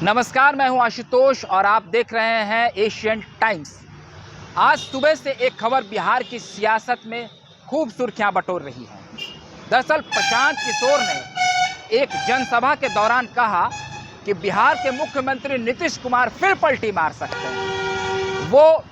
नमस्कार, मैं हूं आशुतोष और आप देख रहे हैं एशियन टाइम्स। आज सुबह से एक खबर बिहार की सियासत में खूब सुर्खियां बटोर रही है। दरअसल प्रशांत किशोर ने एक जनसभा के दौरान कहा कि बिहार के मुख्यमंत्री नीतीश कुमार फिर पलटी मार सकते हैं। वो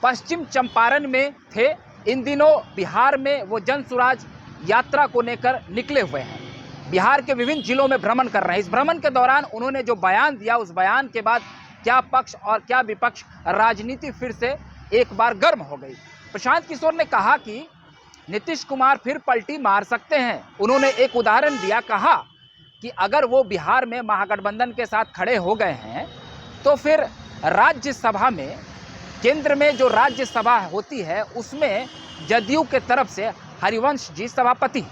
पश्चिम चंपारण में थे। इन दिनों बिहार में वो जनसुराज यात्रा को लेकर निकले हुए हैं। बिहार के विभिन्न जिलों में भ्रमण कर रहे हैं। इस भ्रमण के दौरान उन्होंने जो बयान दिया, उस बयान के बाद क्या पक्ष और क्या विपक्ष, राजनीति फिर से एक बार गर्म हो गई। प्रशांत किशोर ने कहा कि नीतीश कुमार फिर पलटी मार सकते हैं। उन्होंने एक उदाहरण दिया, कहा कि अगर वो बिहार में महागठबंधन के साथ खड़े हो गए हैं तो फिर राज्यसभा में, केंद्र में जो राज्यसभा होती है उसमें जदयू के तरफ से हरिवंश जी सभापति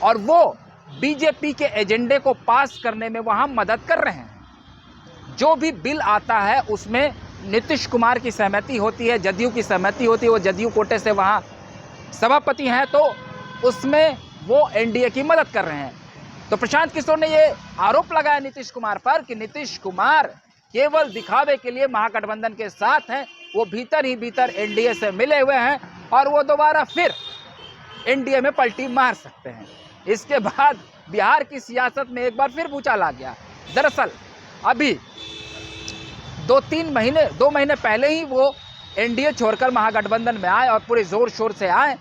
और वो बीजेपी के एजेंडे को पास करने में वहां मदद कर रहे हैं। जो भी बिल आता है उसमें नीतीश कुमार की सहमति होती है, जदयू की सहमति होती है। वो जदयू कोटे से वहां सभापति हैं तो उसमें वो एनडीए की मदद कर रहे हैं। तो प्रशांत किशोर ने ये आरोप लगाया नीतीश कुमार पर कि नीतीश कुमार केवल दिखावे के लिए महागठबंधन के साथ हैं। वो भीतर ही भीतर एनडीए से मिले हुए हैं और वो दोबारा फिर एनडीए में पलटी मार सकते हैं। इसके बाद बिहार की सियासत में एक बार फिर भूचाल आ गया। दरअसल अभी 2 महीने पहले ही वो एनडीए छोड़कर महागठबंधन में आए और पूरे जोर शोर से आए।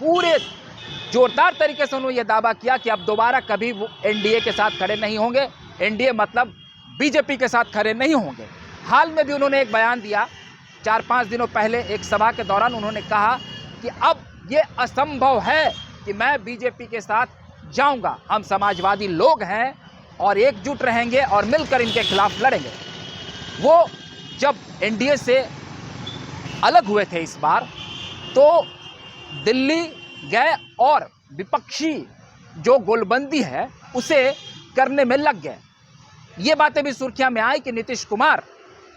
पूरे जोरदार तरीके से उन्होंने ये दावा किया कि अब दोबारा कभी वो एनडीए के साथ खड़े नहीं होंगे। एनडीए मतलब बीजेपी के साथ खड़े नहीं होंगे। हाल में भी उन्होंने एक बयान दिया, 4-5 दिनों पहले एक सभा के दौरान उन्होंने कहा कि अब ये असंभव है कि मैं बीजेपी के साथ जाऊंगा। हम समाजवादी लोग हैं और एकजुट रहेंगे और मिलकर इनके खिलाफ लड़ेंगे। वो जब एनडीए से अलग हुए थे इस बार, तो दिल्ली गए और विपक्षी जो गोलबंदी है उसे करने में लग गए। ये बातें भी सुर्खियां में आई कि नीतीश कुमार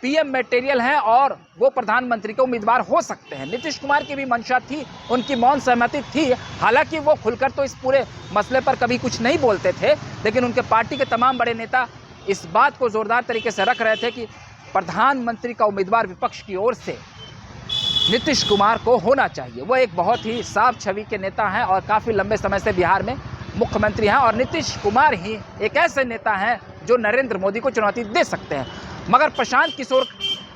पीएम मटेरियल हैं और वो प्रधानमंत्री के उम्मीदवार हो सकते हैं। नीतीश कुमार की भी मंशा थी, उनकी मौन सहमति थी। हालांकि वो खुलकर तो इस पूरे मसले पर कभी कुछ नहीं बोलते थे, लेकिन उनके पार्टी के तमाम बड़े नेता इस बात को जोरदार तरीके से रख रहे थे कि प्रधानमंत्री का उम्मीदवार विपक्ष की ओर से नीतीश कुमार को होना चाहिए। वो एक बहुत ही साफ छवि के नेता हैं और काफ़ी लंबे समय से बिहार में मुख्यमंत्री हैं और नीतीश कुमार ही एक ऐसे नेता हैं जो नरेंद्र मोदी को चुनौती दे सकते हैं। मगर प्रशांत किशोर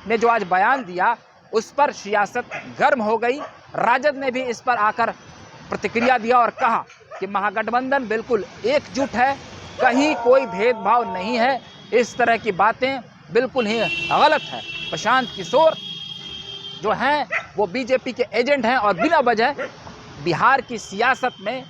ने जो आज बयान दिया उस पर सियासत गर्म हो गई। राजद ने भी इस पर आकर प्रतिक्रिया दिया और कहा कि महागठबंधन बिल्कुल एकजुट है, कहीं कोई भेदभाव नहीं है। इस तरह की बातें बिल्कुल ही गलत है। प्रशांत किशोर जो हैं वो बीजेपी के एजेंट हैं और बिना वजह बिहार की सियासत में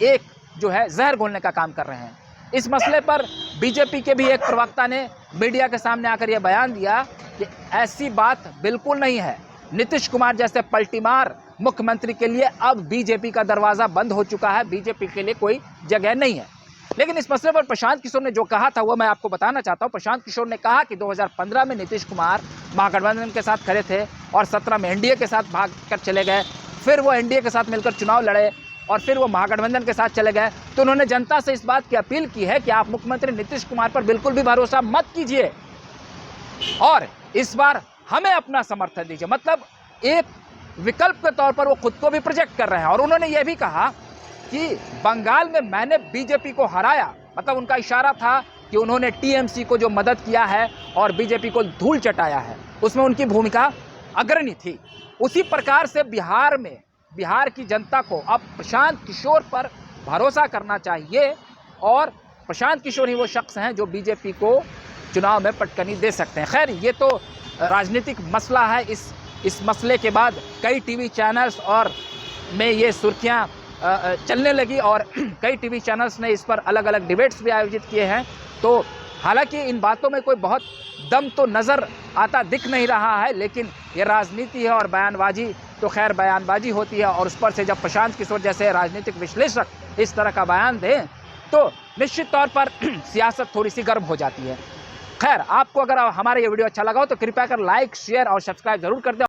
एक जो है जहर घोलने का काम कर रहे हैं। इस मसले पर बीजेपी के भी एक प्रवक्ता ने मीडिया के सामने आकर यह बयान दिया कि ऐसी बात बिल्कुल नहीं है। नीतीश कुमार जैसे पलटीमार मुख्यमंत्री के लिए अब बीजेपी का दरवाज़ा बंद हो चुका है, बीजेपी के लिए कोई जगह नहीं है। लेकिन इस मसले पर प्रशांत किशोर ने जो कहा था वो मैं आपको बताना चाहता हूँ। प्रशांत किशोर ने कहा कि 2015 में नीतीश कुमार महागठबंधन के साथ खड़े थे और 17 में एनडीए के साथ भाग कर चले गए। फिर वो एनडीए के साथ मिलकर चुनाव लड़े और फिर वो महागठबंधन के साथ चले गए। तो उन्होंने जनता से इस बात की अपील की है कि आप मुख्यमंत्री नीतीश कुमार पर बिल्कुल भी भरोसा मत कीजिए और इस बार हमें अपना समर्थन दीजिए। मतलब एक विकल्प के तौर पर वो खुद को भी प्रोजेक्ट कर रहे हैं। और उन्होंने ये भी कहा कि बंगाल में मैंने बीजेपी को हराया, मतलब उनका इशारा था कि उन्होंने टीएमसी को जो मदद किया है और बीजेपी को धूल चटाया है उसमें उनकी भूमिका अग्रणी थी। उसी प्रकार से बिहार में बिहार की जनता को अब प्रशांत किशोर पर भरोसा करना चाहिए और प्रशांत किशोर ही वो शख्स हैं जो बीजेपी को चुनाव में पटकनी दे सकते हैं। खैर, ये तो राजनीतिक मसला है। इस मसले के बाद कई टीवी चैनल्स और में ये सुर्खियां चलने लगी और कई टीवी चैनल्स ने इस पर अलग अलग डिबेट्स भी आयोजित किए हैं। तो हालांकि इन बातों में कोई बहुत दम तो नज़र आता दिख नहीं रहा है, लेकिन ये राजनीति है और बयानबाजी तो खैर बयानबाजी होती है। और उस पर से जब प्रशांत किशोर जैसे राजनीतिक विश्लेषक इस तरह का बयान दें तो निश्चित तौर पर सियासत थोड़ी सी गर्म हो जाती है। खैर, आपको अगर हमारा ये वीडियो अच्छा लगा हो तो कृपया कर लाइक, शेयर और सब्सक्राइब जरूर कर दें।